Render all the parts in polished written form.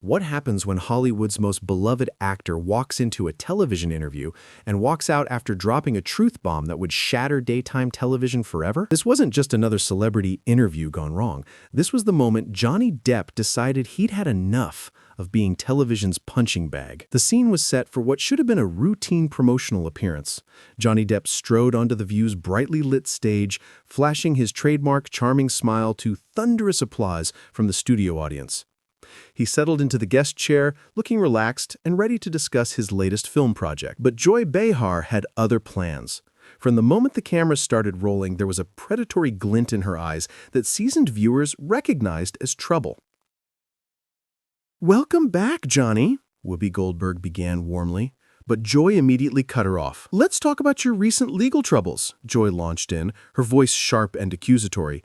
What happens when Hollywood's most beloved actor walks into a television interview and walks out after dropping a truth bomb that would shatter daytime television forever? This wasn't just another celebrity interview gone wrong. This was the moment Johnny Depp decided he'd had enough of being television's punching bag. The scene was set for what should have been a routine promotional appearance. Johnny Depp strode onto the View's brightly lit stage, flashing his trademark charming smile to thunderous applause from the studio audience. He settled into the guest chair, looking relaxed and ready to discuss his latest film project. But Joy Behar had other plans. From the moment the camera started rolling, there was a predatory glint in her eyes that seasoned viewers recognized as trouble. "Welcome back, Johnny," Whoopi Goldberg began warmly. But Joy immediately cut her off. "Let's talk about your recent legal troubles," Joy launched in, her voice sharp and accusatory.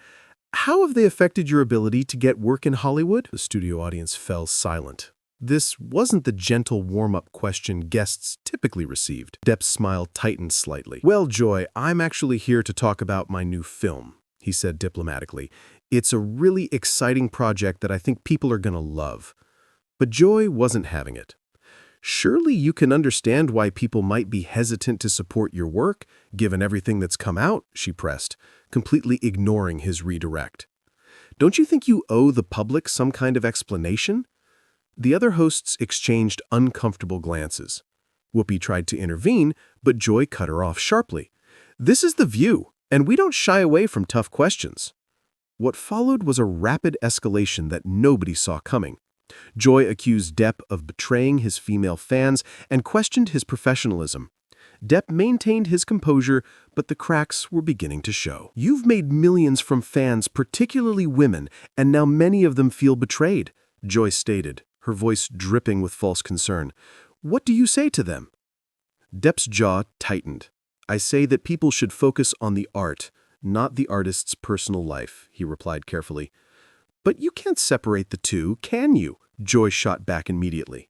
"How have they affected your ability to get work in Hollywood?" The studio audience fell silent. This wasn't the gentle warm-up question guests typically received. Depp's smile tightened slightly. "Well, Joy, I'm actually here to talk about my new film," he said diplomatically. "It's a really exciting project that I think people are gonna love." But Joy wasn't having it. "Surely you can understand why people might be hesitant to support your work, given everything that's come out," she pressed, completely ignoring his redirect. "Don't you think you owe the public some kind of explanation?" The other hosts exchanged uncomfortable glances. Whoopi tried to intervene, but Joy cut her off sharply. "This is The View, and we don't shy away from tough questions." What followed was a rapid escalation that nobody saw coming. Joy accused Depp of betraying his female fans and questioned his professionalism. Depp maintained his composure, but the cracks were beginning to show. "You've made millions from fans, particularly women, and now many of them feel betrayed," Joy stated, her voice dripping with false concern. "What do you say to them?" Depp's jaw tightened. "I say that people should focus on the art, not the artist's personal life," he replied carefully. "But you can't separate the two, can you?" Joy shot back immediately.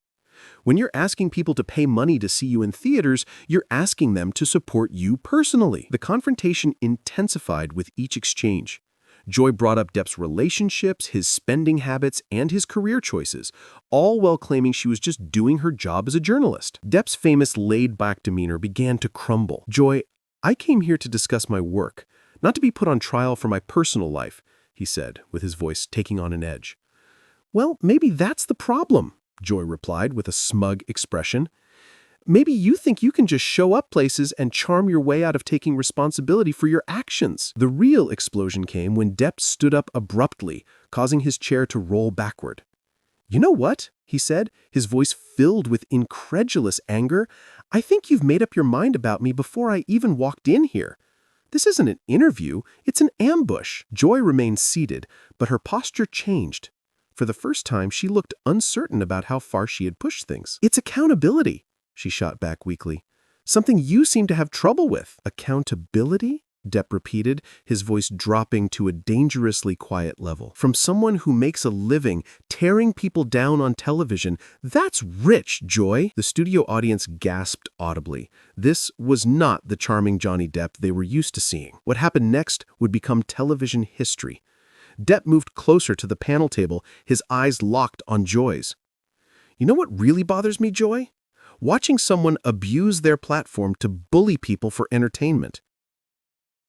"When you're asking people to pay money to see you in theaters, you're asking them to support you personally." The confrontation intensified with each exchange. Joy brought up Depp's relationships, his spending habits, and his career choices, all while claiming she was just doing her job as a journalist. Depp's famous laid-back demeanor began to crumble. "Joy, I came here to discuss my work, not to be put on trial for my personal life," he said, with his voice taking on an edge. "Well, maybe that's the problem," Joy replied with a smug expression. "Maybe you think you can just show up places and charm your way out of taking responsibility for your actions." The real explosion came when Depp stood up abruptly, causing his chair to roll backward. "You know what?" he said, his voice filled with incredulous anger. "I think you've made up your mind about me before I even walked in here. This isn't an interview, it's an ambush." Joy remained seated, but her posture changed. For the first time, she looked uncertain about how far she had pushed things. "It's accountability," she shot back weakly. "Something you seem to have trouble with." "Accountability?" Depp repeated, his voice dropping to a dangerously quiet level. "From someone who makes a living tearing people down on television. That's rich, Joy." The studio audience gasped audibly. This was not the charming Johnny Depp they were used to seeing. What happened next would become television history. Depp moved closer to the panel table, his eyes locked on Joy's. "You know what really bothers me, Joy? Watching someone abuse their platform to bully people for entertainment.